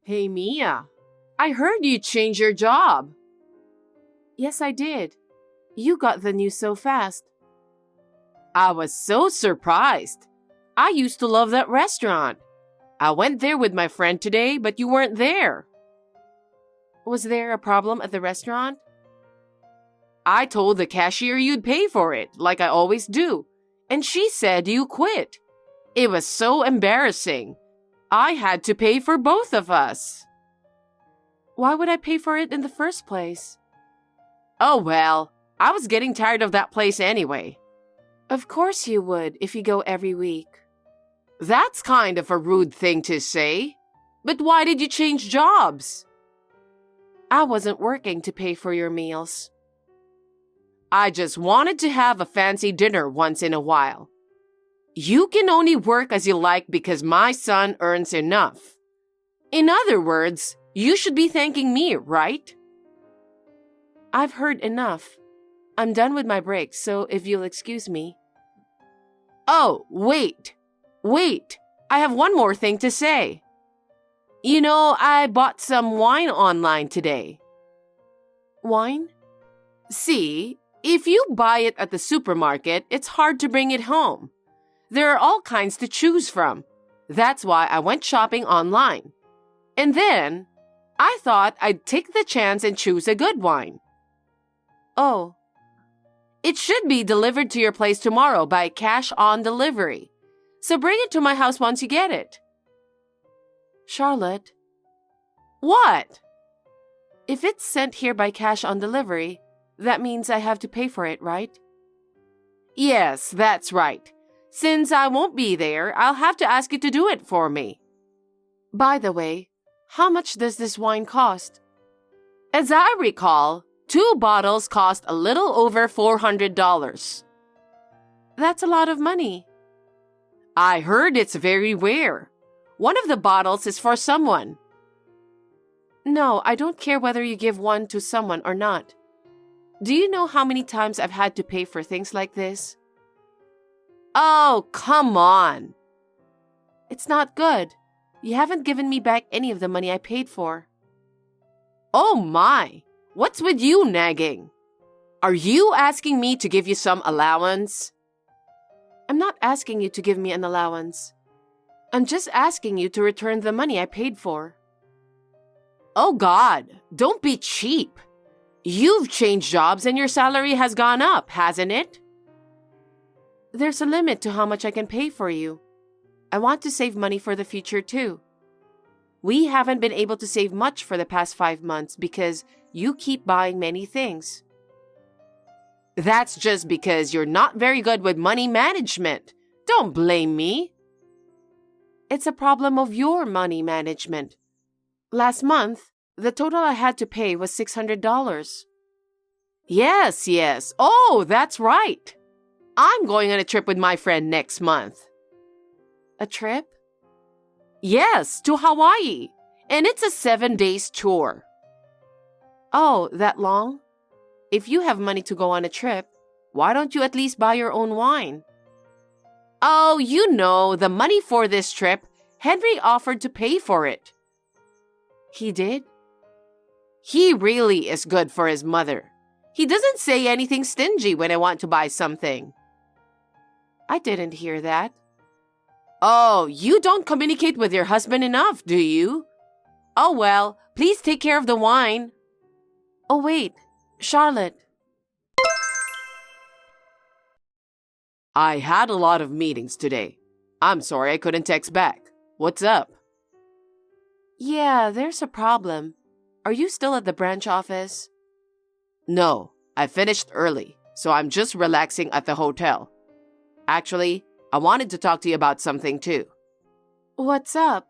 Hey Mia, I heard you changed your job. Yes, I did. You got the news so fast. I was so surprised. I used to love that restaurant. I went there with my friend today, but you weren't there. Was there a problem at the restaurant? I told the cashier you'd pay for it, like I always do, and she said you quit. It was so embarrassing. I had to pay for both of us. Why would I pay for it in the first place? Oh well, I was getting tired of that place anyway. Of course you would if you go every week. That's kind of a rude thing to say. But why did you change jobs? I wasn't working to pay for your meals. I just wanted to have a fancy dinner once in a while. You can only work as you like because my son earns enough. In other words, you should be thanking me, right? I've heard enough. I'm done with my break, so if you'll excuse me. Oh, wait. I have one more thing to say. You know, I bought some wine online today. Wine? See, if you buy it at the supermarket, it's hard to bring it home. There are all kinds to choose from. That's why I went shopping online. And then, I thought I'd take the chance and choose a good wine. Oh. It should be delivered to your place tomorrow by cash on delivery. So bring it to my house once you get it. Charlotte. What? If it's sent here by cash on delivery, that means I have to pay for it, right? Yes, that's right. Since I won't be there, I'll have to ask you to do it for me. By the way, how much does this wine cost? As I recall, 2 bottles cost a little over $400. That's a lot of money. I heard it's very rare. One of the bottles is for someone. No, I don't care whether you give one to someone or not. Do you know how many times I've had to pay for things like this? Oh, come on. It's not good. You haven't given me back any of the money I paid for. Oh my, what's with you nagging? Are you asking me to give you some allowance? I'm not asking you to give me an allowance. I'm just asking you to return the money I paid for. Oh God, don't be cheap. You've changed jobs and your salary has gone up, hasn't it? There's a limit to how much I can pay for you. I want to save money for the future too. We haven't been able to save much for the past 5 months because you keep buying many things. That's just because you're not very good with money management. Don't blame me. It's a problem of your money management. Last month, the total I had to pay was $600. Yes. Oh, that's right. I'm going on a trip with my friend next month. A trip? Yes, to Hawaii. And it's a 7-day tour. Oh, that long? If you have money to go on a trip, why don't you at least buy your own wine? Oh, you know, the money for this trip, Henry offered to pay for it. He did? He really is good for his mother. He doesn't say anything stingy when I want to buy something. I didn't hear that. Oh, you don't communicate with your husband enough, do you? Oh well, please take care of the wine. Oh wait, Charlotte. I had a lot of meetings today. I'm sorry I couldn't text back. What's up? Yeah, there's a problem. Are you still at the branch office? No, I finished early, so I'm just relaxing at the hotel. Actually, I wanted to talk to you about something too. What's up?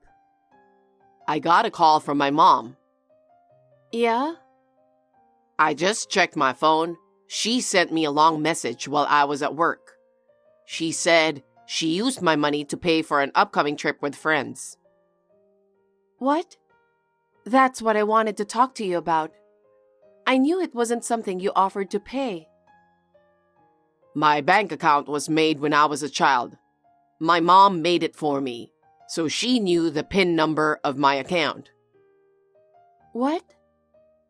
I got a call from my mom. Yeah? I just checked my phone. She sent me a long message while I was at work. She said she used my money to pay for an upcoming trip with friends. What? That's what I wanted to talk to you about. I knew it wasn't something you offered to pay. My bank account was made when I was a child. My mom made it for me, so she knew the PIN number of my account. What?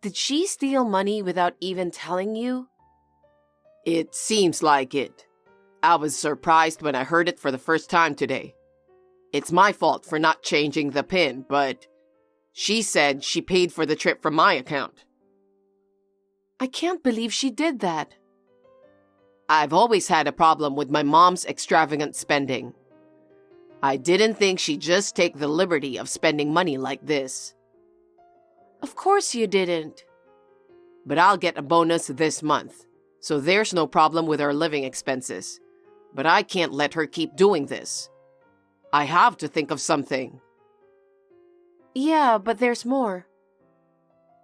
Did she steal money without even telling you? It seems like it. I was surprised when I heard it for the first time today. It's my fault for not changing the PIN, but she said she paid for the trip from my account. I can't believe she did that. I've always had a problem with my mom's extravagant spending. I didn't think she'd just take the liberty of spending money like this. Of course you didn't. But I'll get a bonus this month, so there's no problem with our living expenses. But I can't let her keep doing this. I have to think of something. Yeah, but there's more.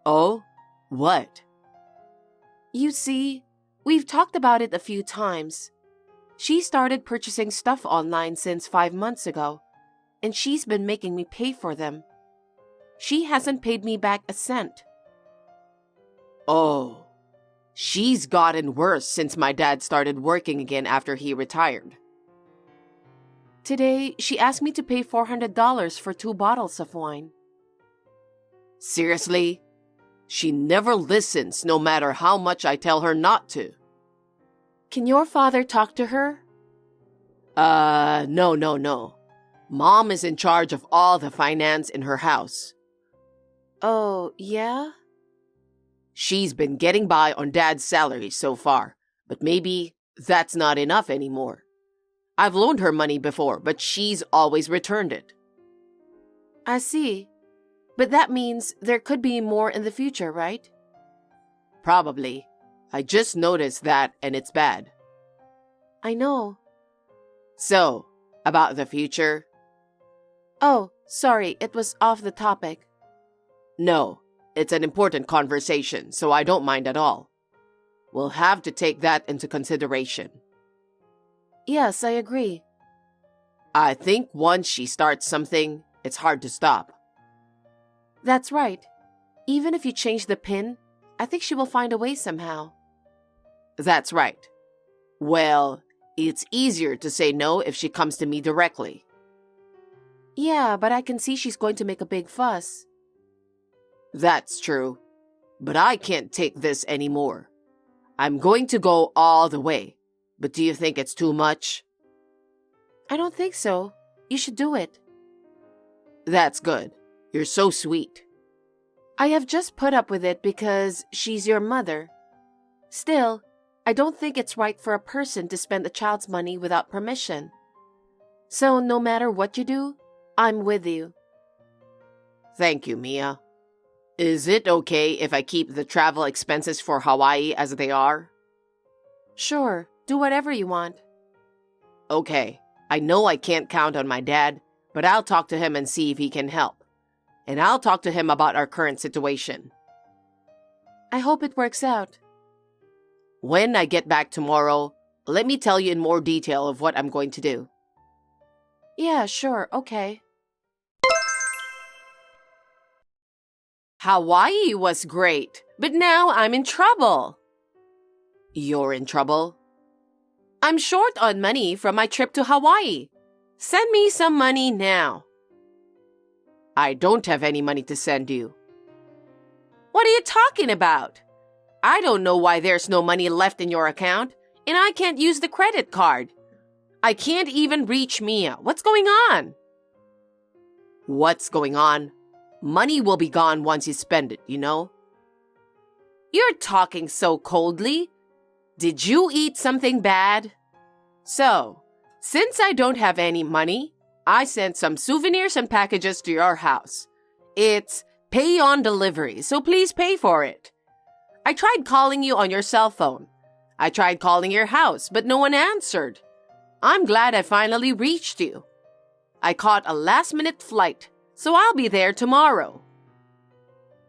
Oh? What? You see, we've talked about it a few times. She started purchasing stuff online since 5 months ago, and she's been making me pay for them. She hasn't paid me back a cent. Oh, she's gotten worse since my dad started working again after he retired. Today, she asked me to pay $400 for 2 bottles of wine. Seriously? She never listens no matter how much I tell her not to. Can your father talk to her? No. Mom is in charge of all the finance in her house. Oh, yeah? She's been getting by on Dad's salary so far, but maybe that's not enough anymore. I've loaned her money before, but she's always returned it. I see. But that means there could be more in the future, right? Probably. I just noticed that, and it's bad. I know. So, about the future? Oh, sorry, it was off the topic. No, it's an important conversation, so I don't mind at all. We'll have to take that into consideration. Yes, I agree. I think once she starts something, it's hard to stop. That's right. Even if you change the PIN, I think she will find a way somehow. That's right. Well, it's easier to say no if she comes to me directly. Yeah, but I can see she's going to make a big fuss. That's true. But I can't take this anymore. I'm going to go all the way. But do you think it's too much? I don't think so. You should do it. That's good. You're so sweet. I have just put up with it because she's your mother. Still, I don't think it's right for a person to spend a child's money without permission. So no matter what you do, I'm with you. Thank you, Mia. Is it okay if I keep the travel expenses for Hawaii as they are? Sure, do whatever you want. Okay, I know I can't count on my dad, but I'll talk to him and see if he can help. And I'll talk to him about our current situation. I hope it works out. When I get back tomorrow, let me tell you in more detail of what I'm going to do. Yeah, sure, okay. Hawaii was great, but now I'm in trouble. You're in trouble? I'm short on money from my trip to Hawaii. Send me some money now. I don't have any money to send you. What are you talking about? I don't know why there's no money left in your account, and I can't use the credit card. I can't even reach Mia. What's going on? What's going on? Money will be gone once you spend it, you know? You're talking so coldly. Did you eat something bad? So, since I don't have any money, I sent some souvenirs and packages to your house. It's pay on delivery, so please pay for it. I tried calling you on your cell phone. I tried calling your house, but no one answered. I'm glad I finally reached you. I caught a last-minute flight, so I'll be there tomorrow.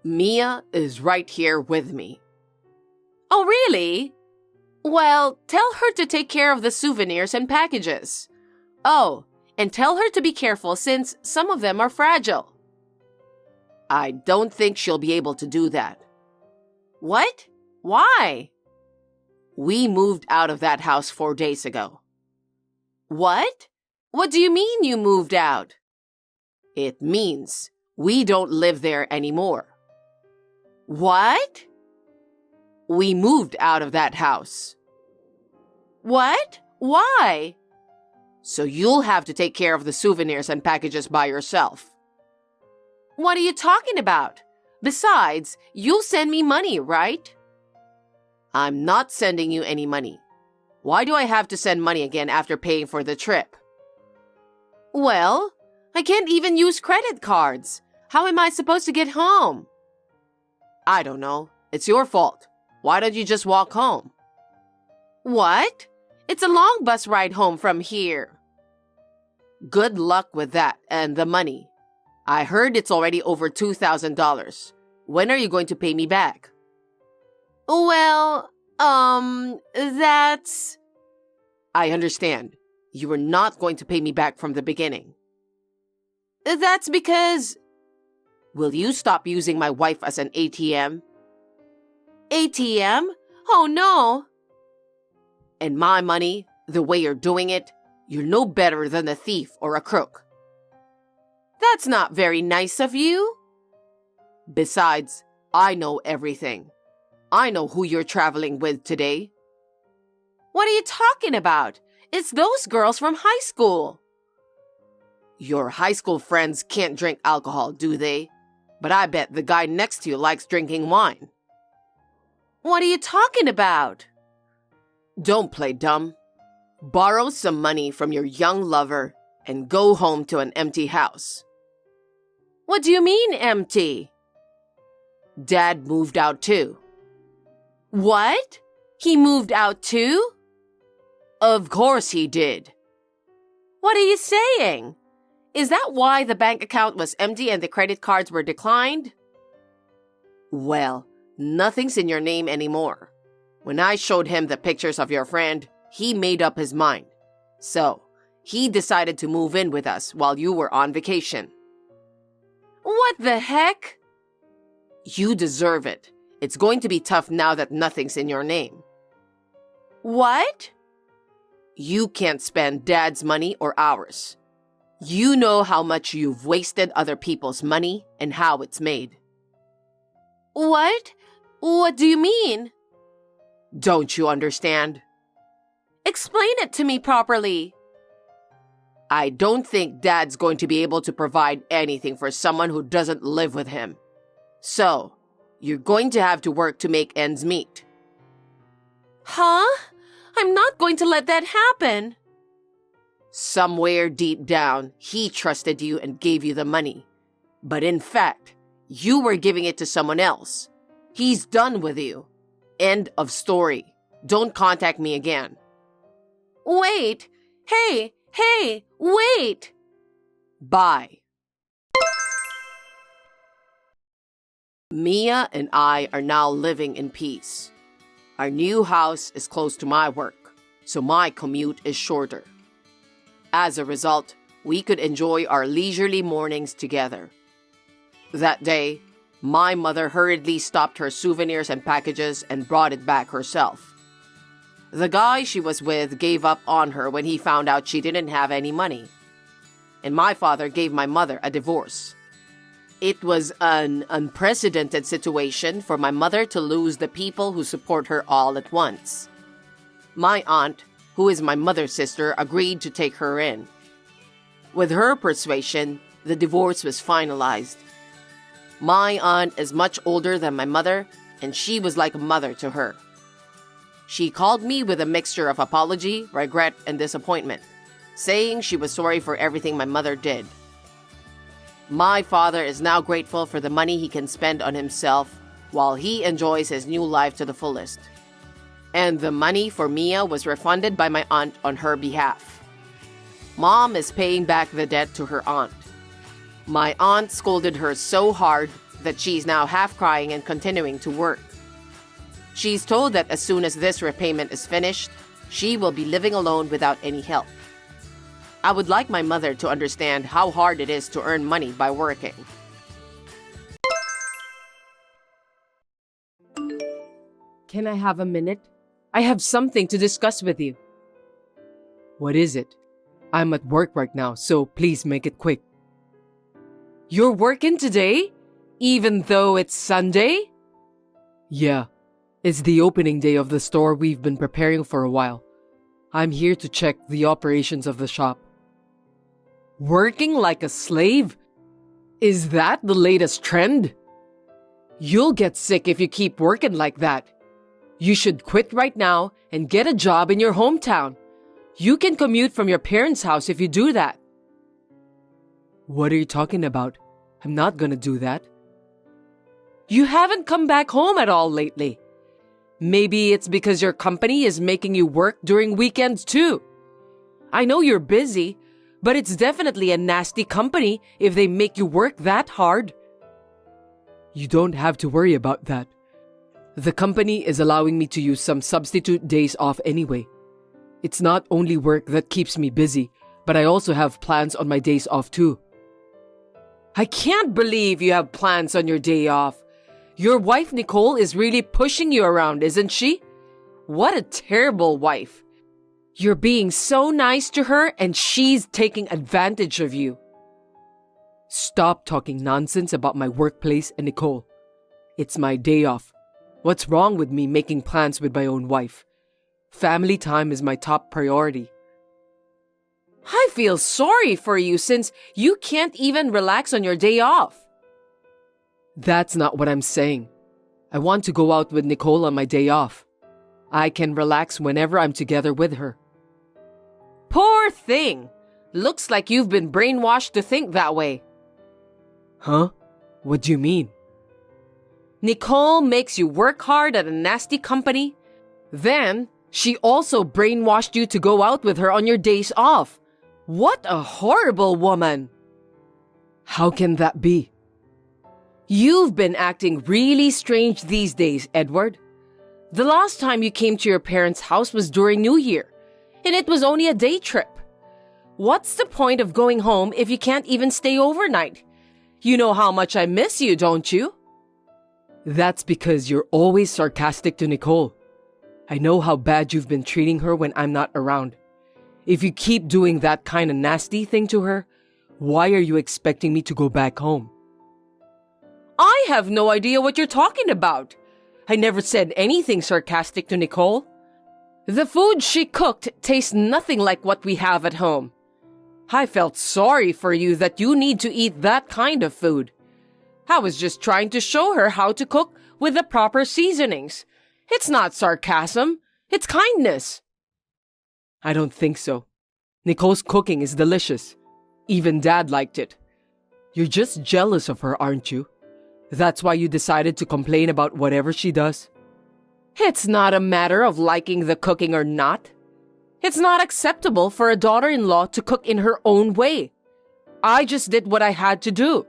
Mia is right here with me. Oh, really? Well, tell her to take care of the souvenirs and packages. Oh, and tell her to be careful since some of them are fragile. I don't think she'll be able to do that. What? Why? We moved out of that house 4 days ago. What? What do you mean you moved out? It means we don't live there anymore. What? We moved out of that house. What? Why? So you'll have to take care of the souvenirs and packages by yourself. What are you talking about? Besides, you'll send me money, right? I'm not sending you any money. Why do I have to send money again after paying for the trip? Well, I can't even use credit cards. How am I supposed to get home? I don't know. It's your fault. Why don't you just walk home? What? It's a long bus ride home from here. Good luck with that and the money. I heard it's already over $2,000. When are you going to pay me back? Well, that's... I understand. You were not going to pay me back from the beginning. That's because... Will you stop using my wife as an ATM? ATM? Oh, no. And my money, the way you're doing it, you're no better than a thief or a crook. That's not very nice of you. Besides, I know everything. I know who you're traveling with today. What are you talking about? It's those girls from high school. Your high school friends can't drink alcohol, do they? But I bet the guy next to you likes drinking wine. What are you talking about? Don't play dumb. Borrow some money from your young lover and go home to an empty house. What do you mean, empty? Dad moved out too. What? He moved out too? Of course he did. What are you saying? Is that why the bank account was empty and the credit cards were declined? Well, nothing's in your name anymore. When I showed him the pictures of your friend, he made up his mind. So, he decided to move in with us while you were on vacation. What the heck? You deserve it. It's going to be tough now that nothing's in your name. What? You can't spend Dad's money or ours. You know how much you've wasted other people's money and how it's made. What? What do you mean? Don't you understand? Explain it to me properly. I don't think Dad's going to be able to provide anything for someone who doesn't live with him. So, you're going to have to work to make ends meet. Huh? I'm not going to let that happen. Somewhere deep down, he trusted you and gave you the money. But in fact, you were giving it to someone else. He's done with you. End of story. Don't contact me again. Wait! Hey! Wait! Bye. Mia and I are now living in peace. Our new house is close to my work, so my commute is shorter. As a result, we could enjoy our leisurely mornings together. That day, my mother hurriedly stopped her souvenirs and packages and brought it back herself. The guy she was with gave up on her when he found out she didn't have any money. And my father gave my mother a divorce. It was an unprecedented situation for my mother to lose the people who support her all at once. My aunt, who is my mother's sister, agreed to take her in. With her persuasion, the divorce was finalized. My aunt is much older than my mother, and she was like a mother to her. She called me with a mixture of apology, regret, and disappointment, saying she was sorry for everything my mother did. My father is now grateful for the money he can spend on himself while he enjoys his new life to the fullest. And the money for Mia was refunded by my aunt on her behalf. Mom is paying back the debt to her aunt. My aunt scolded her so hard that she's now half crying and continuing to work. She's told that as soon as this repayment is finished, she will be living alone without any help. I would like my mother to understand how hard it is to earn money by working. Can I have a minute? I have something to discuss with you. What is it? I'm at work right now, so please make it quick. You're working today? Even though it's Sunday? Yeah, it's the opening day of the store we've been preparing for a while. I'm here to check the operations of the shop. Working like a slave? Is that the latest trend? You'll get sick if you keep working like that. You should quit right now and get a job in your hometown. You can commute from your parents' house if you do that. What are you talking about? I'm not gonna do that. You haven't come back home at all lately. Maybe it's because your company is making you work during weekends too. I know you're busy, but it's definitely a nasty company if they make you work that hard. You don't have to worry about that. The company is allowing me to use some substitute days off anyway. It's not only work that keeps me busy, but I also have plans on my days off too. I can't believe you have plans on your day off. Your wife Nicole is really pushing you around, isn't she? What a terrible wife. You're being so nice to her and she's taking advantage of you. Stop talking nonsense about my workplace and Nicole. It's my day off. What's wrong with me making plans with my own wife? Family time is my top priority. I feel sorry for you since you can't even relax on your day off. That's not what I'm saying. I want to go out with Nicole on my day off. I can relax whenever I'm together with her. Poor thing! Looks like you've been brainwashed to think that way. Huh? What do you mean? Nicole makes you work hard at a nasty company. Then, she also brainwashed you to go out with her on your days off. What a horrible woman! How can that be? You've been acting really strange these days, Edward. The last time you came to your parents' house was during New Year, and it was only a day trip. What's the point of going home if you can't even stay overnight? You know how much I miss you, don't you? That's because you're always sarcastic to Nicole. I know how bad you've been treating her when I'm not around. If you keep doing that kind of nasty thing to her, why are you expecting me to go back home? I have no idea what you're talking about. I never said anything sarcastic to Nicole. The food she cooked tastes nothing like what we have at home. I felt sorry for you that you need to eat that kind of food. I was just trying to show her how to cook with the proper seasonings. It's not sarcasm, it's kindness. I don't think so. Nicole's cooking is delicious. Even Dad liked it. You're just jealous of her, aren't you? That's why you decided to complain about whatever she does? It's not a matter of liking the cooking or not. It's not acceptable for a daughter-in-law to cook in her own way. I just did what I had to do.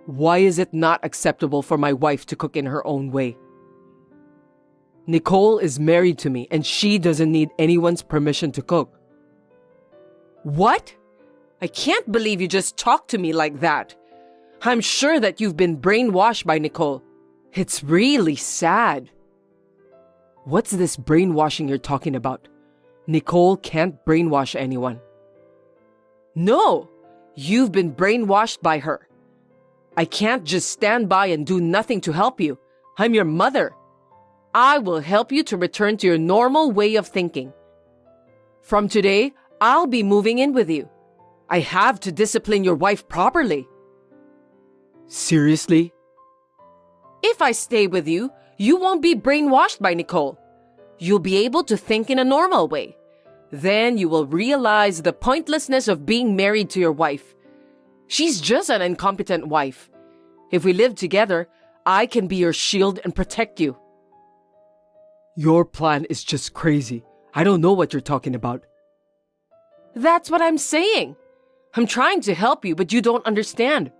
Why is it not acceptable for my wife to cook in her own way? Nicole is married to me and she doesn't need anyone's permission to cook. What? I can't believe you just talked to me like that. I'm sure that you've been brainwashed by Nicole. It's really sad. What's this brainwashing you're talking about? Nicole can't brainwash anyone. No, you've been brainwashed by her. I can't just stand by and do nothing to help you. I'm your mother. I will help you to return to your normal way of thinking. From today, I'll be moving in with you. I have to discipline your wife properly. Seriously? If I stay with you, you won't be brainwashed by Nicole. You'll be able to think in a normal way. Then you will realize the pointlessness of being married to your wife. She's just an incompetent wife. If we live together, I can be your shield and protect you. Your plan is just crazy. I don't know what you're talking about. That's what I'm saying. I'm trying to help you, but you don't understand.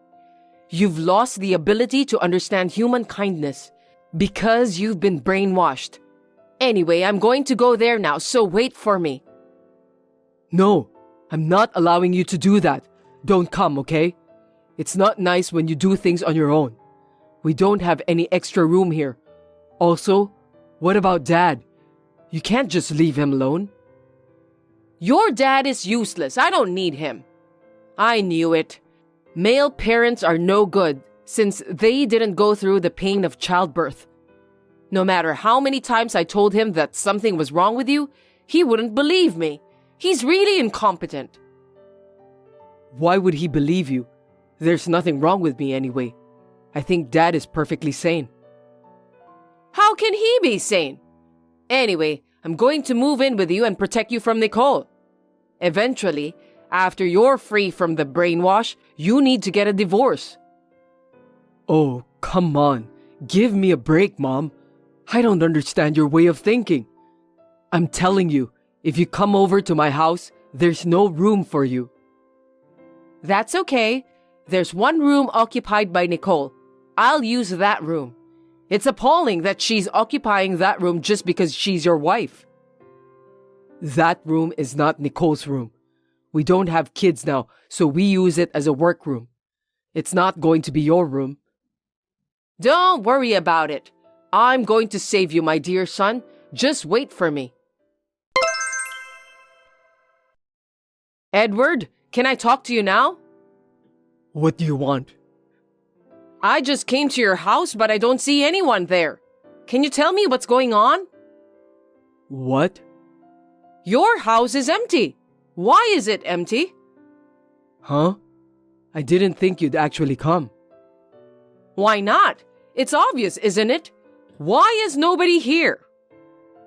You've lost the ability to understand human kindness because you've been brainwashed. Anyway, I'm going to go there now, so wait for me. No, I'm not allowing you to do that. Don't come, okay? It's not nice when you do things on your own. We don't have any extra room here. Also, what about Dad? You can't just leave him alone. Your dad is useless. I don't need him. I knew it. Male parents are no good. since they didn't go through the pain of childbirth. No matter how many times I told him that something was wrong with you, he wouldn't believe me. He's really incompetent. Why would he believe you? There's nothing wrong with me anyway. I think Dad is perfectly sane. How can he be sane? Anyway, I'm going to move in with you and protect you from Nicole. Eventually, after you're free from the brainwash, you need to get a divorce. Oh, come on. Give me a break, Mom. I don't understand your way of thinking. I'm telling you, if you come over to my house, there's no room for you. That's okay. There's one room occupied by Nicole. I'll use that room. It's appalling that she's occupying that room just because she's your wife. That room is not Nicole's room. We don't have kids now, so we use it as a workroom. It's not going to be your room. Don't worry about it. I'm going to save you, my dear son. Just wait for me. Edward, can I talk to you now? What do you want? I just came to your house, but I don't see anyone there. Can you tell me what's going on? What? Your house is empty. Why is it empty? Huh? I didn't think you'd actually come. Why not? It's obvious, isn't it? Why is nobody here?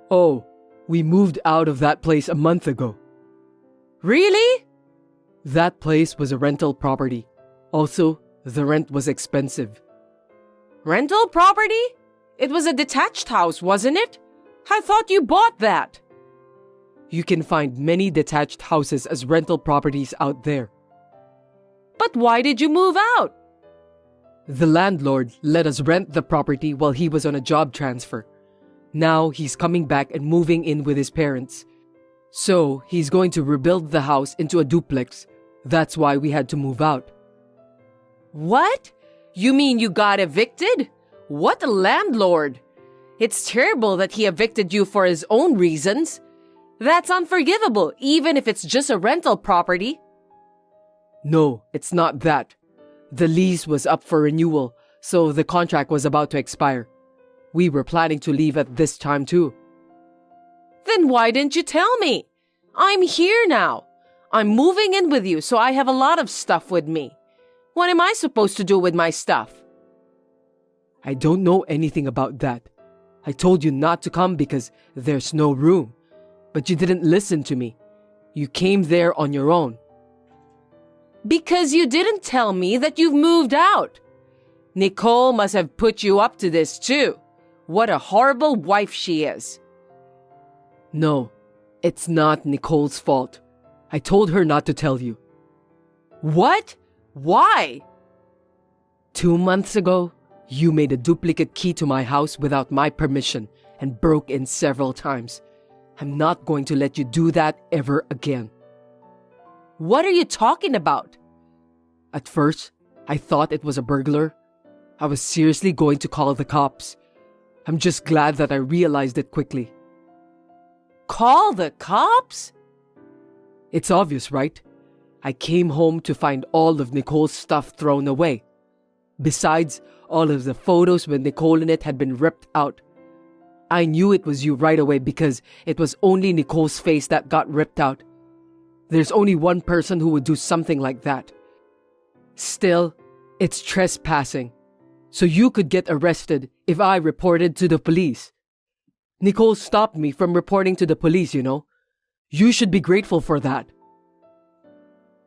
Oh, we moved out of that place a month ago. Really? That place was a rental property. Also, the rent was expensive. Rental property? It was a detached house, wasn't it? I thought you bought that. You can find many detached houses as rental properties out there. But why did you move out? The landlord let us rent the property while he was on a job transfer. Now he's coming back and moving in with his parents. So he's going to rebuild the house into a duplex. That's why we had to move out. What? You mean you got evicted? What a landlord! It's terrible that he evicted you for his own reasons. That's unforgivable, even if it's just a rental property. No, it's not that. The lease was up for renewal, so the contract was about to expire. We were planning to leave at this time too. Then why didn't you tell me? I'm here now. I'm moving in with you, so I have a lot of stuff with me. What am I supposed to do with my stuff? I don't know anything about that. I told you not to come because there's no room. But you didn't listen to me. You came there on your own. Because you didn't tell me that you've moved out. Nicole must have put you up to this too. What a horrible wife she is. No, it's not Nicole's fault. I told her not to tell you. What? Why? 2 months ago, you made a duplicate key to my house without my permission and broke in several times. I'm not going to let you do that ever again. What are you talking about? At first, I thought it was a burglar. I was seriously going to call the cops. I'm just glad that I realized it quickly. Call the cops? It's obvious, right? I came home to find all of Nicole's stuff thrown away. Besides, all of the photos with Nicole in it had been ripped out. I knew it was you right away because it was only Nicole's face that got ripped out. There's only one person who would do something like that. Still, it's trespassing. So you could get arrested if I reported to the police. Nicole stopped me from reporting to the police, you know. You should be grateful for that.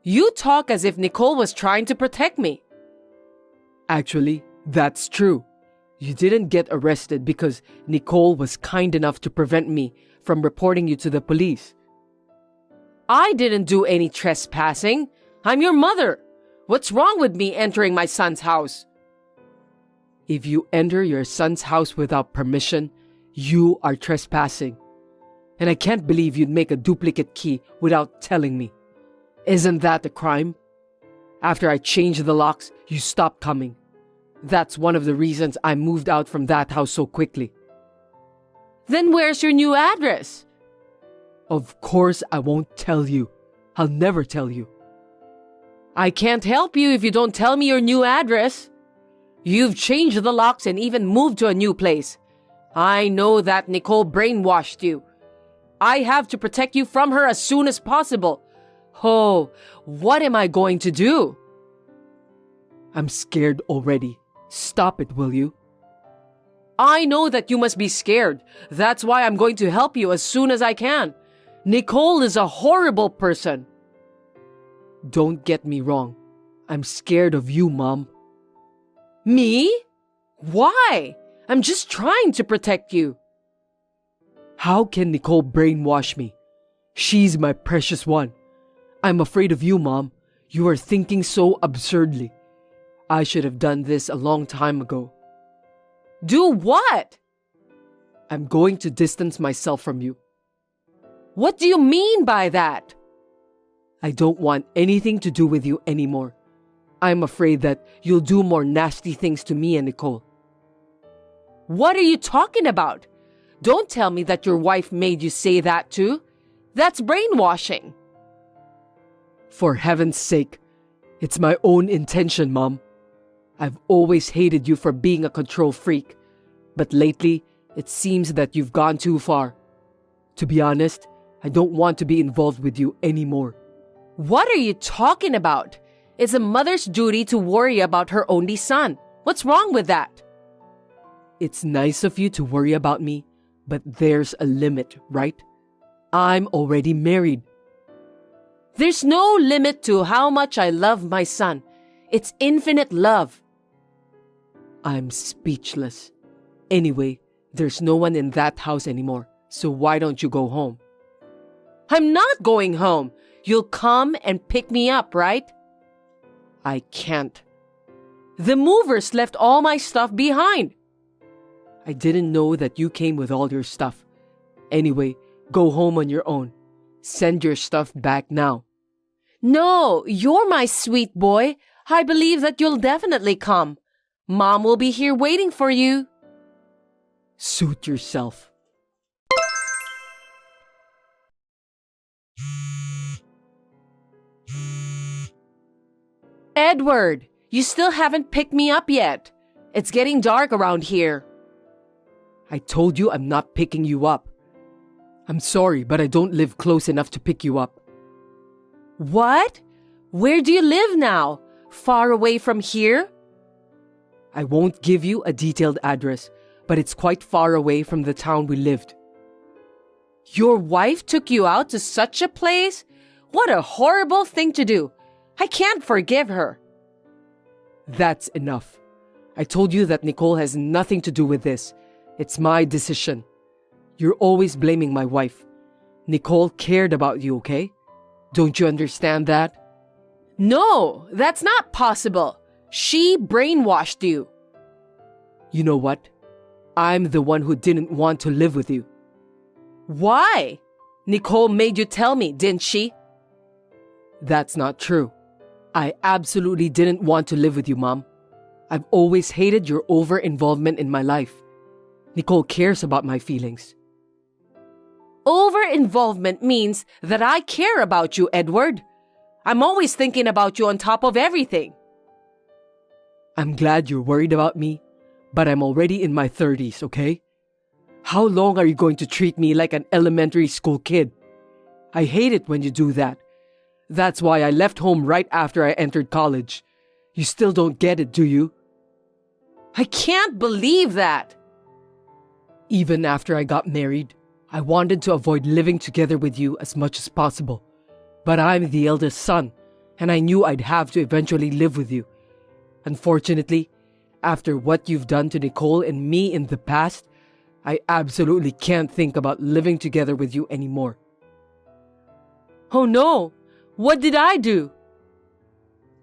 You talk as if Nicole was trying to protect me. Actually, that's true. You didn't get arrested because Nicole was kind enough to prevent me from reporting you to the police. I didn't do any trespassing. I'm your mother. What's wrong with me entering my son's house? If you enter your son's house without permission, you are trespassing. And I can't believe you'd make a duplicate key without telling me. Isn't that a crime? After I changed the locks, you stopped coming. That's one of the reasons I moved out from that house so quickly. Then where's your new address? Of course I won't tell you. I'll never tell you. I can't help you if you don't tell me your new address. You've changed the locks and even moved to a new place. I know that Nicole brainwashed you. I have to protect you from her as soon as possible. Oh, what am I going to do? I'm scared already. Stop it, will you? I know that you must be scared. That's why I'm going to help you as soon as I can. Nicole is a horrible person. Don't get me wrong. I'm scared of you, Mom. Me? Why? I'm just trying to protect you. How can Nicole brainwash me? She's my precious one. I'm afraid of you, Mom. You are thinking so absurdly. I should have done this a long time ago. Do what? I'm going to distance myself from you. What do you mean by that? I don't want anything to do with you anymore. I'm afraid that you'll do more nasty things to me and Nicole. What are you talking about? Don't tell me that your wife made you say that too. That's brainwashing. For heaven's sake, it's my own intention, Mom. I've always hated you for being a control freak, but lately, it seems that you've gone too far. To be honest, I don't want to be involved with you anymore. What are you talking about? It's a mother's duty to worry about her only son. What's wrong with that? It's nice of you to worry about me, but there's a limit, right? I'm already married. There's no limit to how much I love my son. It's infinite love. I'm speechless. Anyway, there's no one in that house anymore, so why don't you go home? I'm not going home. You'll come and pick me up, right? I can't. The movers left all my stuff behind. I didn't know that you came with all your stuff. Anyway, go home on your own. Send your stuff back now. No, you're my sweet boy. I believe that you'll definitely come. Mom will be here waiting for you. Suit yourself. Edward, you still haven't picked me up yet. It's getting dark around here. I told you I'm not picking you up. I'm sorry, but I don't live close enough to pick you up. What? Where do you live now? Far away from here? I won't give you a detailed address, but it's quite far away from the town we lived. Your wife took you out to such a place? What a horrible thing to do. I can't forgive her. That's enough. I told you that Nicole has nothing to do with this. It's my decision. You're always blaming my wife. Nicole cared about you, okay? Don't you understand that? No, that's not possible. She brainwashed you. You know what? I'm the one who didn't want to live with you. Why? Nicole made you tell me, didn't she? That's not true. I absolutely didn't want to live with you, Mom. I've always hated your over-involvement in my life. Nicole cares about my feelings. Over-involvement means that I care about you, Edward. I'm always thinking about you on top of everything. I'm glad you're worried about me, but I'm already in my 30s, okay? How long are you going to treat me like an elementary school kid? I hate it when you do that. That's why I left home right after I entered college. You still don't get it, do you? I can't believe that. Even after I got married, I wanted to avoid living together with you as much as possible. But I'm the eldest son, and I knew I'd have to eventually live with you. Unfortunately, after what you've done to Nicole and me in the past, I absolutely can't think about living together with you anymore. Oh no! What did I do?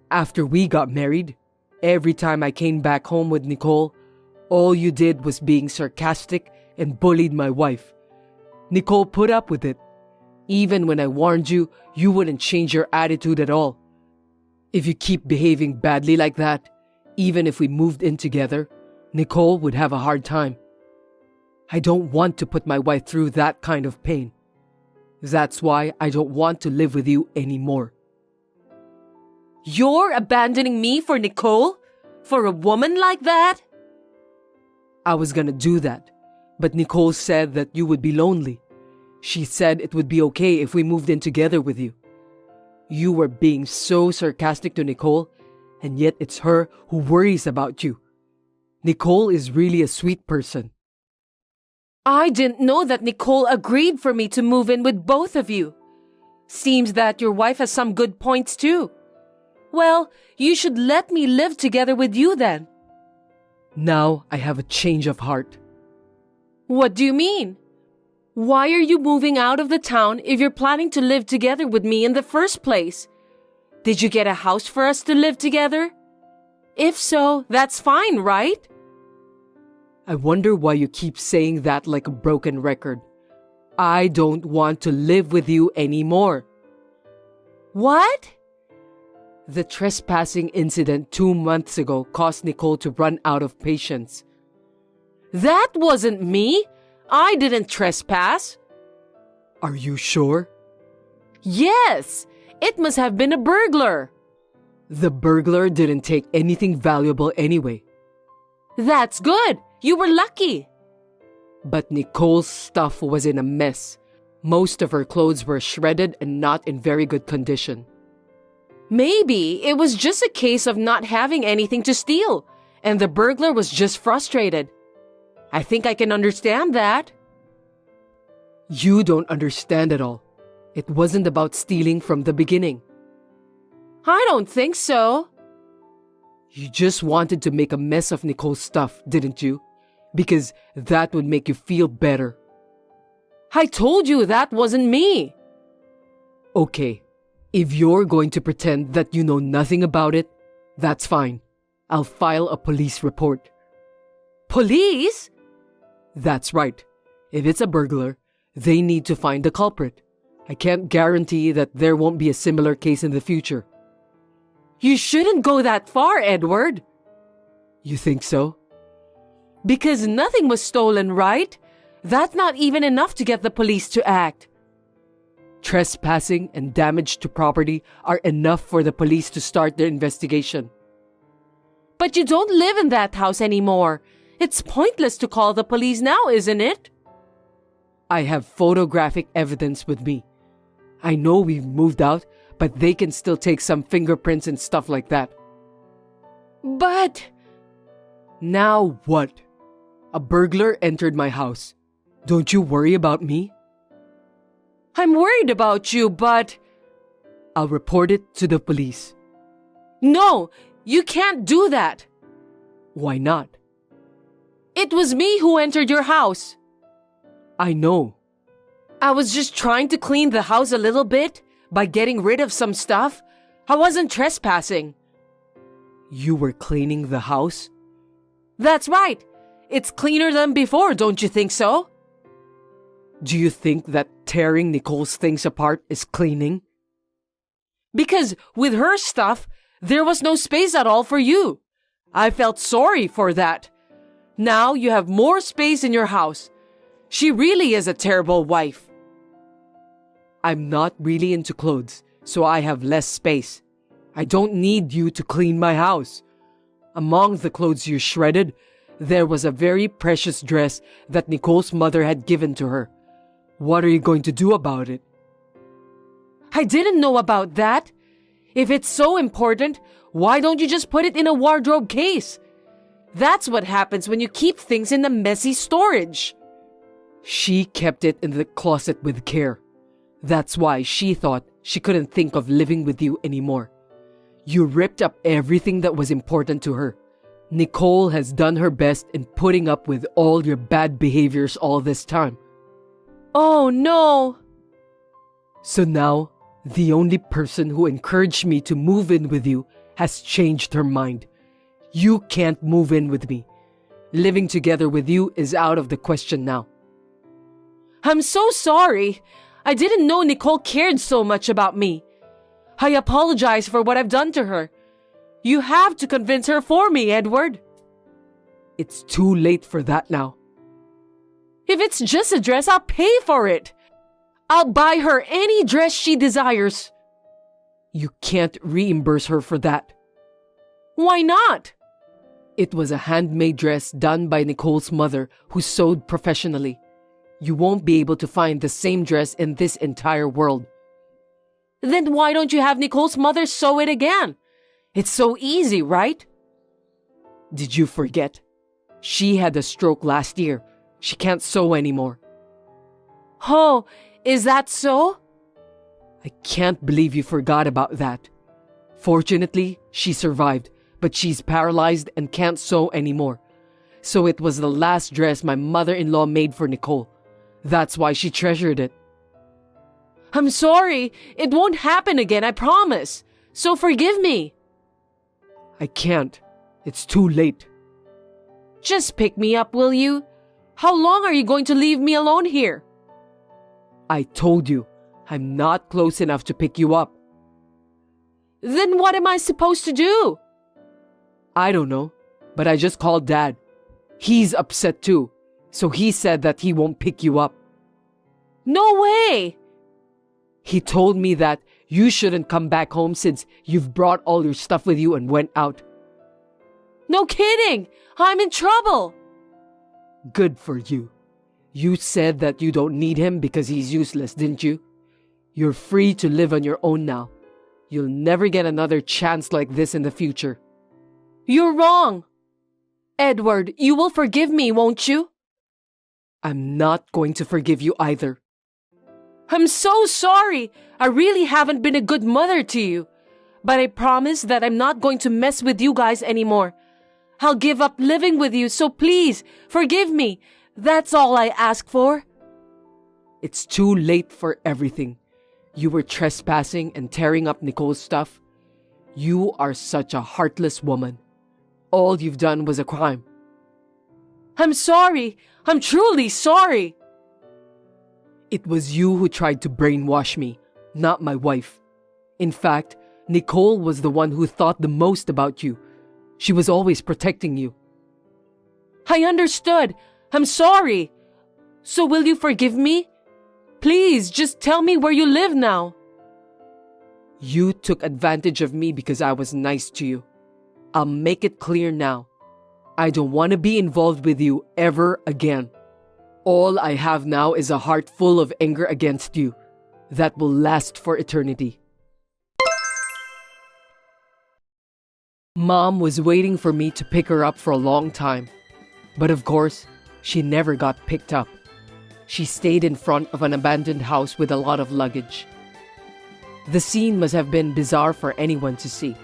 After we got married, every time I came back home with Nicole, all you did was being sarcastic and bullied my wife. Nicole put up with it. Even when I warned you, you wouldn't change your attitude at all. If you keep behaving badly like that, even if we moved in together, Nicole would have a hard time. I don't want to put my wife through that kind of pain. That's why I don't want to live with you anymore. You're abandoning me for Nicole? For a woman like that? I was gonna do that, but Nicole said that you would be lonely. She said it would be okay if we moved in together with you. You were being so sarcastic to Nicole, and yet it's her who worries about you. Nicole is really a sweet person. I didn't know that Nicole agreed for me to move in with both of you. Seems that your wife has some good points too. Well, you should let me live together with you then. Now I have a change of heart. What do you mean? Why are you moving out of the town if you're planning to live together with me in the first place? Did you get a house for us to live together? If so, that's fine, right? I wonder why you keep saying that like a broken record. I don't want to live with you anymore. What? The trespassing incident 2 months ago caused Nicole to run out of patience. That wasn't me. I didn't trespass. Are you sure? Yes, it must have been a burglar. The burglar didn't take anything valuable anyway. That's good. You were lucky. But Nicole's stuff was in a mess. Most of her clothes were shredded and not in very good condition. Maybe it was just a case of not having anything to steal, and the burglar was just frustrated. I think I can understand that. You don't understand at all. It wasn't about stealing from the beginning. I don't think so. You just wanted to make a mess of Nicole's stuff, didn't you? Because that would make you feel better. I told you that wasn't me. Okay, if you're going to pretend that you know nothing about it, that's fine. I'll file a police report. Police? That's right. If it's a burglar, they need to find the culprit. I can't guarantee that there won't be a similar case in the future. You shouldn't go that far, Edward. You think so? Because nothing was stolen, right? That's not even enough to get the police to act. Trespassing and damage to property are enough for the police to start their investigation. But you don't live in that house anymore. It's pointless to call the police now, isn't it? I have photographic evidence with me. I know we've moved out, but they can still take some fingerprints and stuff like that. But... Now what? A burglar entered my house. Don't you worry about me? I'm worried about you, but... I'll report it to the police. No, you can't do that. Why not? It was me who entered your house. I know. I was just trying to clean the house a little bit by getting rid of some stuff. I wasn't trespassing. You were cleaning the house? That's right. It's cleaner than before, don't you think so? Do you think that tearing Nicole's things apart is cleaning? Because with her stuff, there was no space at all for you. I felt sorry for that. Now you have more space in your house. She really is a terrible wife. I'm not really into clothes, so I have less space. I don't need you to clean my house. Among the clothes you shredded, there was a very precious dress that Nicole's mother had given to her. What are you going to do about it? I didn't know about that. If it's so important, why don't you just put it in a wardrobe case? That's what happens when you keep things in a messy storage. She kept it in the closet with care. That's why she thought she couldn't think of living with you anymore. You ripped up everything that was important to her. Nicole has done her best in putting up with all your bad behaviors all this time. Oh no! So now, the only person who encouraged me to move in with you has changed her mind. You can't move in with me. Living together with you is out of the question now. I'm so sorry. I didn't know Nicole cared so much about me. I apologize for what I've done to her. You have to convince her for me, Edward. It's too late for that now. If it's just a dress, I'll pay for it. I'll buy her any dress she desires. You can't reimburse her for that. Why not? It was a handmade dress done by Nicole's mother who sewed professionally. You won't be able to find the same dress in this entire world. Then why don't you have Nicole's mother sew it again? It's so easy, right? Did you forget? She had a stroke last year. She can't sew anymore. Oh, is that so? I can't believe you forgot about that. Fortunately, she survived, but she's paralyzed and can't sew anymore. So it was the last dress my mother-in-law made for Nicole. That's why she treasured it. I'm sorry. It won't happen again, I promise. So forgive me. I can't. It's too late. Just pick me up, will you? How long are you going to leave me alone here? I told you, I'm not close enough to pick you up. Then what am I supposed to do? I don't know, but I just called Dad. He's upset too, so he said that he won't pick you up. No way! He told me that you shouldn't come back home since you've brought all your stuff with you and went out. No kidding! I'm in trouble! Good for you. You said that you don't need him because he's useless, didn't you? You're free to live on your own now. You'll never get another chance like this in the future. You're wrong! Edward, you will forgive me, won't you? I'm not going to forgive you either. I'm so sorry. I really haven't been a good mother to you. But I promise that I'm not going to mess with you guys anymore. I'll give up living with you, so please, forgive me. That's all I ask for. It's too late for everything. You were trespassing and tearing up Nicole's stuff. You are such a heartless woman. All you've done was a crime. I'm sorry. I'm truly sorry. It was you who tried to brainwash me, not my wife. In fact, Nicole was the one who thought the most about you. She was always protecting you. I understood. I'm sorry. So will you forgive me? Please, just tell me where you live now. You took advantage of me because I was nice to you. I'll make it clear now. I don't want to be involved with you ever again. All I have now is a heart full of anger against you that will last for eternity. Mom was waiting for me to pick her up for a long time. But of course, she never got picked up. She stayed in front of an abandoned house with a lot of luggage. The scene must have been bizarre for anyone to see.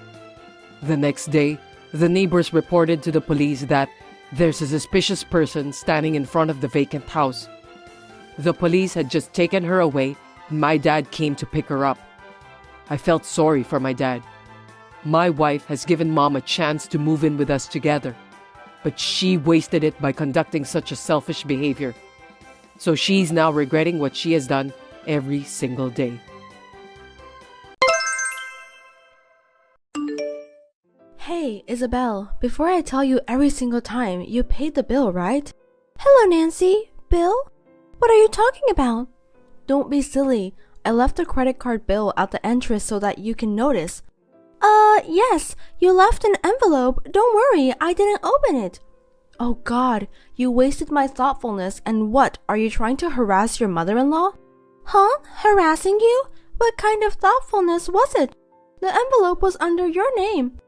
The next day, the neighbors reported to the police that there's a suspicious person standing in front of the vacant house. The police had just taken her away, and my dad came to pick her up. I felt sorry for my dad. My wife has given Mom a chance to move in with us together, but she wasted it by conducting such a selfish behavior. So she's now regretting what she has done every single day. Hey, Isabel, before I tell you every single time, you paid the bill, right? Hello, Nancy. Bill? What are you talking about? Don't be silly. I left the credit card bill at the entrance so that you can notice. Yes, you left an envelope. Don't worry, I didn't open it. Oh God, you wasted my thoughtfulness, and what, are you trying to harass your mother-in-law? Huh? Harassing you? What kind of thoughtfulness was it? The envelope was under your name.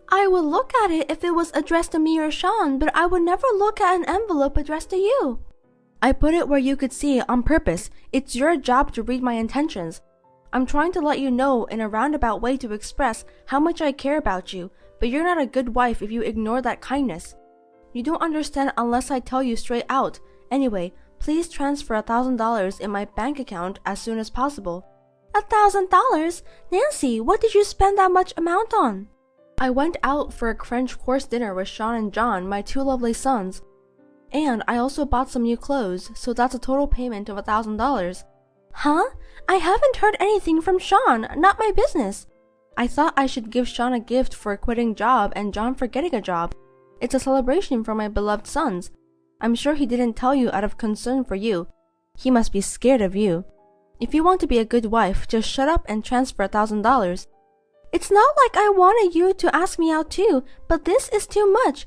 I would look at it if it was addressed to me or Sean, but I would never look at an envelope addressed to you. I put it where you could see it on purpose. It's your job to read my intentions. I'm trying to let you know in a roundabout way to express how much I care about you, but you're not a good wife if you ignore that kindness. You don't understand unless I tell you straight out. Anyway, please transfer $1,000 in my bank account as soon as possible. $1,000? Nancy, what did you spend that much amount on? I went out for a French course dinner with Sean and John, my two lovely sons. And I also bought some new clothes, so that's a total payment of $1,000. Huh? I haven't heard anything from Sean, not my business. I thought I should give Sean a gift for quitting job and John for getting a job. It's a celebration for my beloved sons. I'm sure he didn't tell you out of concern for you. He must be scared of you. If you want to be a good wife, just shut up and transfer $1,000. It's not like I wanted you to ask me out too, but this is too much.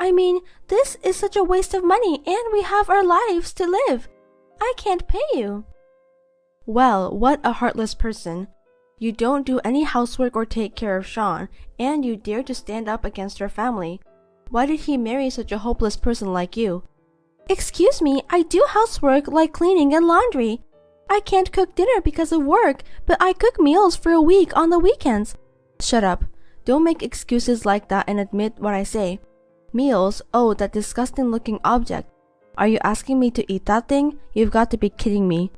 I mean, this is such a waste of money and we have our lives to live. I can't pay you. Well, what a heartless person. You don't do any housework or take care of Sean, and you dare to stand up against your family. Why did he marry such a hopeless person like you? Excuse me, I do housework like cleaning and laundry. I can't cook dinner because of work, but I cook meals for a week on the weekends. Shut up. Don't make excuses like that and admit what I say. Meals? Oh, that disgusting looking object. Are you asking me to eat that thing? You've got to be kidding me.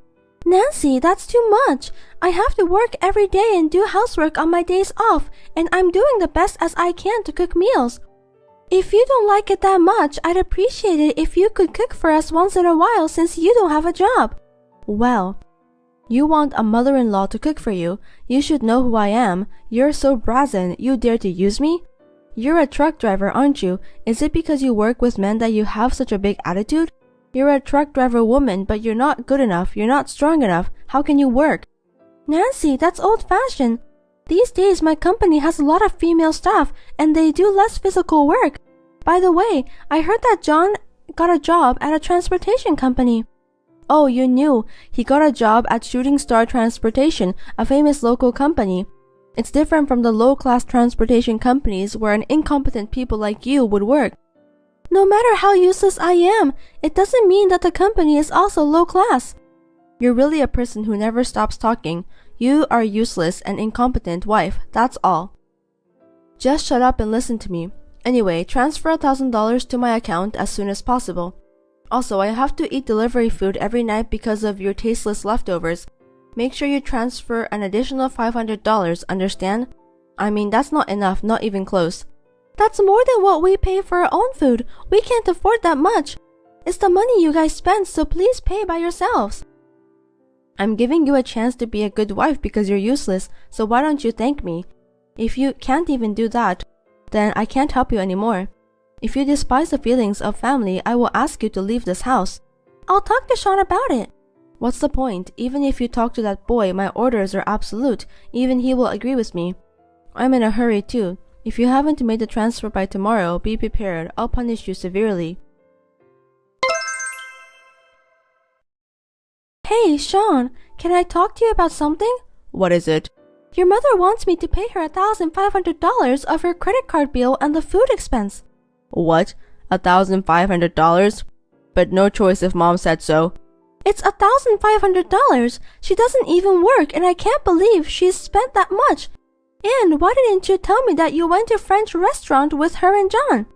Nancy, that's too much. I have to work every day and do housework on my days off, and I'm doing the best as I can to cook meals. If you don't like it that much, I'd appreciate it if you could cook for us once in a while since you don't have a job. Well, you want a mother-in-law to cook for you. You should know who I am. You're so brazen, you dare to use me? You're a truck driver, aren't you? Is it because you work with men that you have such a big attitude? You're a truck driver woman, but you're not good enough. You're not strong enough. How can you work? Nancy, that's old-fashioned. These days, my company has a lot of female staff, and they do less physical work. By the way, I heard that John got a job at a transportation company. Oh, you knew. He got a job at Shooting Star Transportation, a famous local company. It's different from the low-class transportation companies where an incompetent people like you would work. No matter how useless I am, it doesn't mean that the company is also low class. You're really a person who never stops talking. You are a useless and incompetent wife, that's all. Just shut up and listen to me. Anyway, transfer $1,000 to my account as soon as possible. Also, I have to eat delivery food every night because of your tasteless leftovers. Make sure you transfer an additional $500, understand? I mean, that's not enough, not even close. That's more than what we pay for our own food. We can't afford that much. It's the money you guys spend, so please pay by yourselves. I'm giving you a chance to be a good wife because you're useless, so why don't you thank me? If you can't even do that, then I can't help you anymore. If you despise the feelings of family, I will ask you to leave this house. I'll talk to Sean about it. What's the point? Even if you talk to that boy, my orders are absolute. Even he will agree with me. I'm in a hurry too. If you haven't made the transfer by tomorrow, be prepared. I'll punish you severely. Hey, Sean, can I talk to you about something? What is it? Your mother wants me to pay her $1,500 of her credit card bill and the food expense. What? $1,500? But no choice if Mom said so. It's $1,500. She doesn't even work and I can't believe she's spent that much. And why didn't you tell me that you went to a French restaurant with her and John?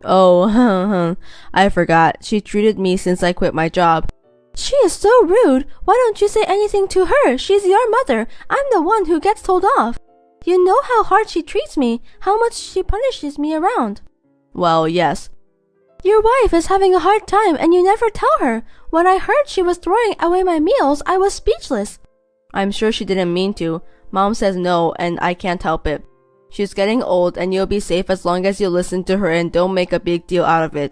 Oh, I forgot. She treated me since I quit my job. She is so rude. Why don't you say anything to her? She's your mother. I'm the one who gets told off. You know how hard she treats me, how much she punishes me around. Well, yes. Your wife is having a hard time and you never tell her. When I heard she was throwing away my meals, I was speechless. I'm sure she didn't mean to. Mom says no, and I can't help it. She's getting old, and you'll be safe as long as you listen to her and don't make a big deal out of it.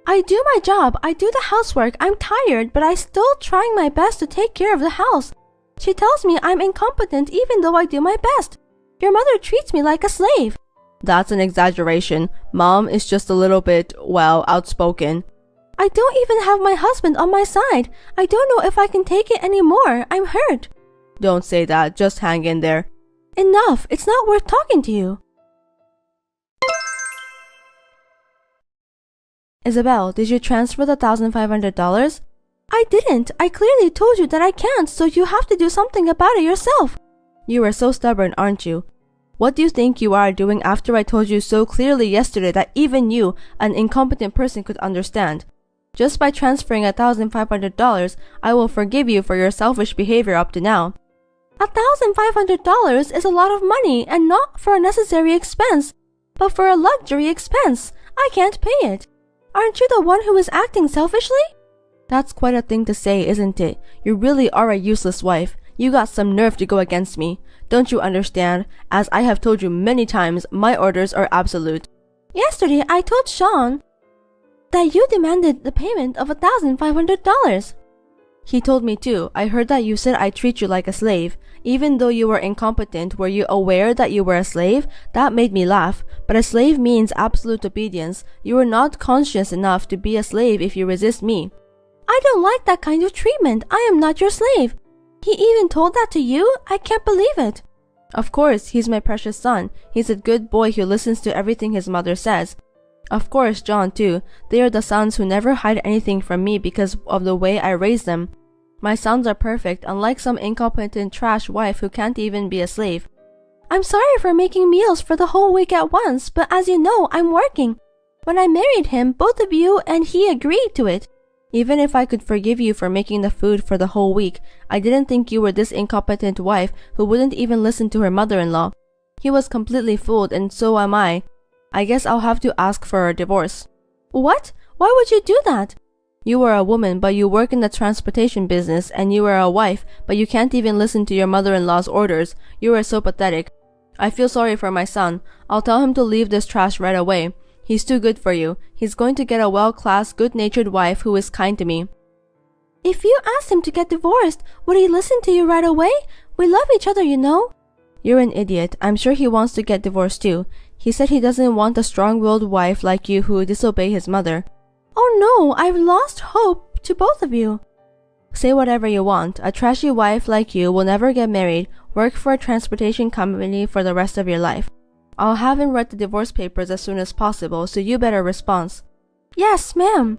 I do my job. I do the housework. I'm tired, but I'm still trying my best to take care of the house. She tells me I'm incompetent even though I do my best. Your mother treats me like a slave. That's an exaggeration. Mom is just a little bit, well, outspoken. I don't even have my husband on my side. I don't know if I can take it anymore. I'm hurt. Don't say that. Just hang in there. Enough. It's not worth talking to you. Isabel, did you transfer the $1,500? I didn't. I clearly told you that I can't, so you have to do something about it yourself. You are so stubborn, aren't you? What do you think you are doing after I told you so clearly yesterday that even you, an incompetent person, could understand? Just by transferring $1,500, I will forgive you for your selfish behavior up to now. $1,500 is a lot of money and not for a necessary expense, but for a luxury expense. I can't pay it. Aren't you the one who is acting selfishly? That's quite a thing to say, isn't it? You really are a useless wife. You got some nerve to go against me. Don't you understand? As I have told you many times, my orders are absolute. Yesterday, I told Sean that you demanded the payment of $1,500. He told me too. I heard that you said I treat you like a slave. Even though you were incompetent, were you aware that you were a slave? That made me laugh. But a slave means absolute obedience. You are not conscious enough to be a slave if you resist me. I don't like that kind of treatment. I am not your slave. He even told that to you? I can't believe it. Of course, he's my precious son. He's a good boy who listens to everything his mother says. Of course, John too. They are the sons who never hide anything from me because of the way I raise them. My sons are perfect, unlike some incompetent trash wife who can't even be a slave. I'm sorry for making meals for the whole week at once, but as you know, I'm working. When I married him, both of you and he agreed to it. Even if I could forgive you for making the food for the whole week, I didn't think you were this incompetent wife who wouldn't even listen to her mother-in-law. He was completely fooled, and so am I. I guess I'll have to ask for a divorce. What? Why would you do that? You are a woman, but you work in the transportation business, and you are a wife, but you can't even listen to your mother-in-law's orders. You are so pathetic. I feel sorry for my son. I'll tell him to leave this trash right away. He's too good for you. He's going to get a well-classed, good-natured wife who is kind to me. If you asked him to get divorced, would he listen to you right away? We love each other, you know. You're an idiot. I'm sure he wants to get divorced too. He said he doesn't want a strong-willed wife like you who would disobey his mother. Oh no, I've lost hope to both of you. Say whatever you want. A trashy wife like you will never get married, work for a transportation company for the rest of your life. I'll have him write the divorce papers as soon as possible, so you better respond. Yes, ma'am.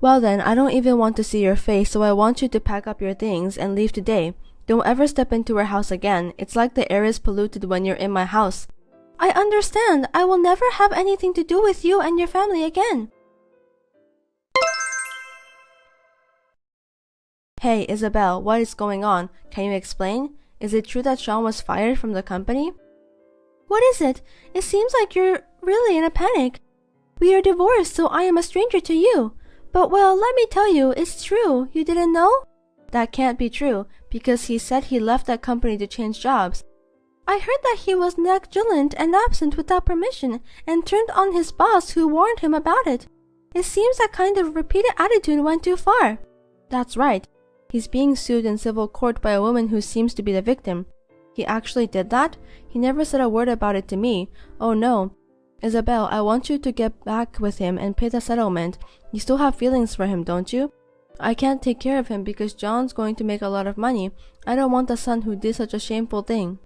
Well then, I don't even want to see your face, so I want you to pack up your things and leave today. Don't ever step into our house again. It's like the air is polluted when you're in my house. I understand. I will never have anything to do with you and your family again. Hey, Isabel, what is going on? Can you explain? Is it true that Sean was fired from the company? What is it? It seems like you're really in a panic. We are divorced, so I am a stranger to you. But well, let me tell you, it's true. You didn't know? That can't be true, because he said he left that company to change jobs. I heard that he was negligent and absent without permission, and turned on his boss who warned him about it. It seems that kind of repeated attitude went too far. That's right. He's being sued in civil court by a woman who seems to be the victim. He actually did that? He never said a word about it to me. Oh no. Isabel, I want you to get back with him and pay the settlement. You still have feelings for him, don't you? I can't take care of him because John's going to make a lot of money. I don't want a son who did such a shameful thing.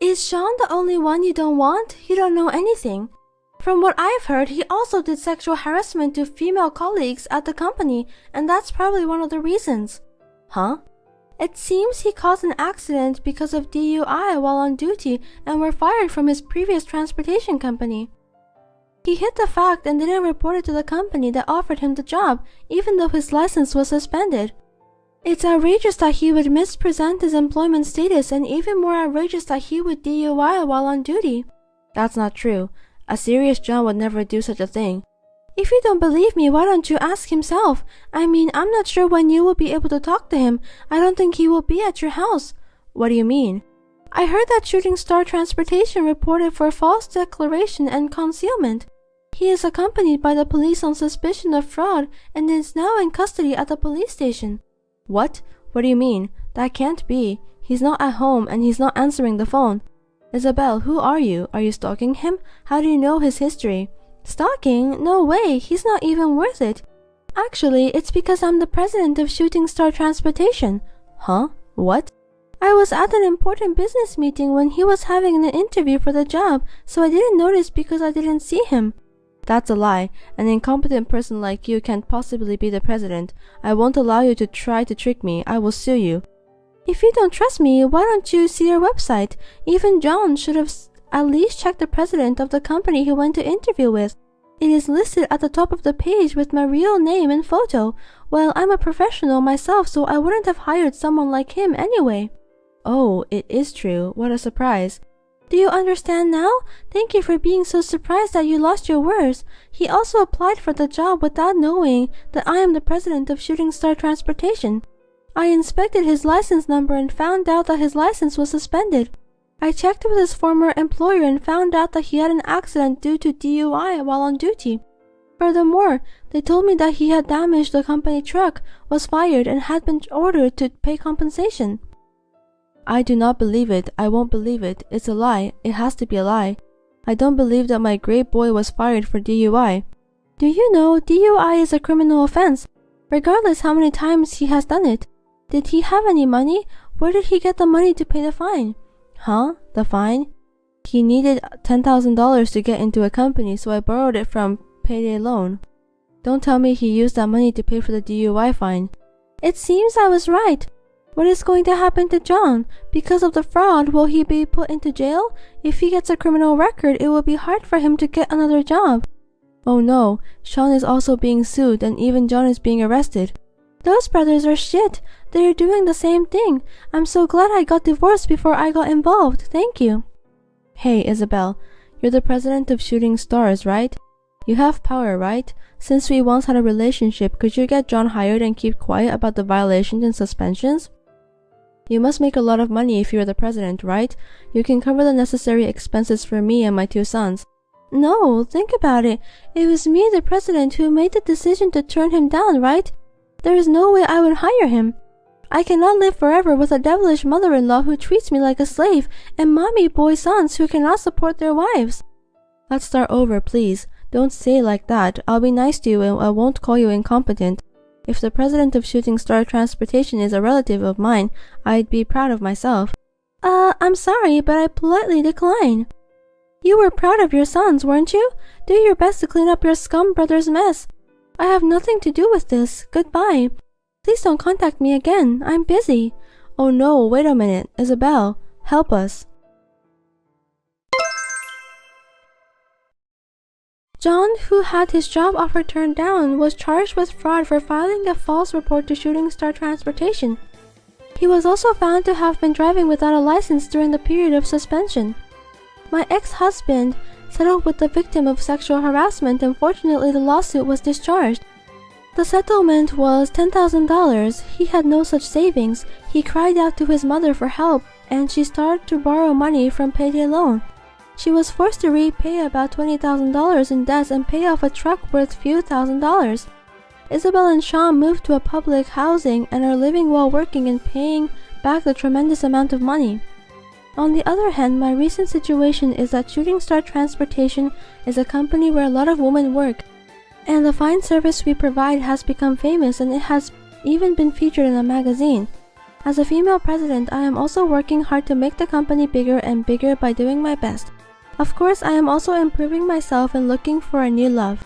Is Sean the only one you don't want? You don't know anything. From what I've heard, he also did sexual harassment to female colleagues at the company, and that's probably one of the reasons. Huh? It seems he caused an accident because of DUI while on duty and were fired from his previous transportation company. He hid the fact and didn't report it to the company that offered him the job, even though his license was suspended. It's outrageous that he would mispresent his employment status, and even more outrageous that he would DUI while on duty. That's not true. A serious John would never do such a thing. If you don't believe me, why don't you ask himself? I mean, I'm not sure when you will be able to talk to him. I don't think he will be at your house. What do you mean? I heard that Shooting Star Transportation reported for false declaration and concealment. He is accompanied by the police on suspicion of fraud and is now in custody at the police station. What? What do you mean? That can't be. He's not at home and he's not answering the phone. Isabel, who are you? Are you stalking him? How do you know his history? Stalking? No way, he's not even worth it. Actually, it's because I'm the president of Shooting Star Transportation. Huh? What? I was at an important business meeting when he was having an interview for the job, so I didn't notice because I didn't see him. That's a lie. An incompetent person like you can't possibly be the president. I won't allow you to try to trick me. I will sue you. If you don't trust me, why don't you see our website? Even John should have at least check the president of the company he went to interview with. It is listed at the top of the page with my real name and photo. Well, I'm a professional myself, so I wouldn't have hired someone like him anyway. Oh, it is true. What a surprise. Do you understand now? Thank you for being so surprised that you lost your words. He also applied for the job without knowing that I am the president of Shooting Star Transportation. I inspected his license number and found out that his license was suspended. I checked with his former employer and found out that he had an accident due to DUI while on duty. Furthermore, they told me that he had damaged the company truck, was fired, and had been ordered to pay compensation. I do not believe it. I won't believe it. It's a lie. It has to be a lie. I don't believe that my great boy was fired for DUI. Do you know DUI is a criminal offense, regardless how many times he has done it? Did he have any money? Where did he get the money to pay the fine? Huh? The fine? He needed $10,000 to get into a company, so I borrowed it from payday loan. Don't tell me he used that money to pay for the DUI fine. It seems I was right. What is going to happen to John? Because of the fraud, will he be put into jail? If he gets a criminal record, it will be hard for him to get another job. Oh no, Sean is also being sued and even John is being arrested. Those brothers are shit. They are doing the same thing. I'm so glad I got divorced before I got involved. Thank you. Hey, Isabel, you're the president of Shooting Stars, right? You have power, right? Since we once had a relationship, could you get John hired and keep quiet about the violations and suspensions? You must make a lot of money if you're the president, right? You can cover the necessary expenses for me and my 2 sons. No, think about it. It was me, the president, who made the decision to turn him down, right? There is no way I would hire him. I cannot live forever with a devilish mother-in-law who treats me like a slave and mommy boy sons who cannot support their wives. Let's start over, please. Don't say it like that. I'll be nice to you and I won't call you incompetent. If the president of Shooting Star Transportation is a relative of mine, I'd be proud of myself. I'm sorry, but I politely decline. You were proud of your sons, weren't you? Do your best to clean up your scum brother's mess. I have nothing to do with this. Goodbye. Please don't contact me again. I'm busy. Oh no, wait a minute. Isabel, help us. John, who had his job offer turned down, was charged with fraud for filing a false report to Shooting Star Transportation. He was also found to have been driving without a license during the period of suspension. My ex-husband settled with the victim of sexual harassment and fortunately the lawsuit was discharged. The settlement was $10,000. He had no such savings. He cried out to his mother for help and she started to borrow money from payday loan. She was forced to repay about $20,000 in debts and pay off a truck worth few $1,000s. Isabel and Sean moved to a public housing and are living while working and paying back the tremendous amount of money. On the other hand, my recent situation is that Shooting Star Transportation is a company where a lot of women work, and the fine service we provide has become famous and it has even been featured in a magazine. As a female president, I am also working hard to make the company bigger and bigger by doing my best. Of course, I am also improving myself and looking for a new love.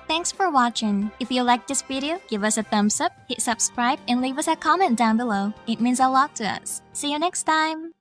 Thanks for watching. If you liked this video, give us a thumbs up, hit subscribe, and leave us a comment down below. It means a lot to us. See you next time!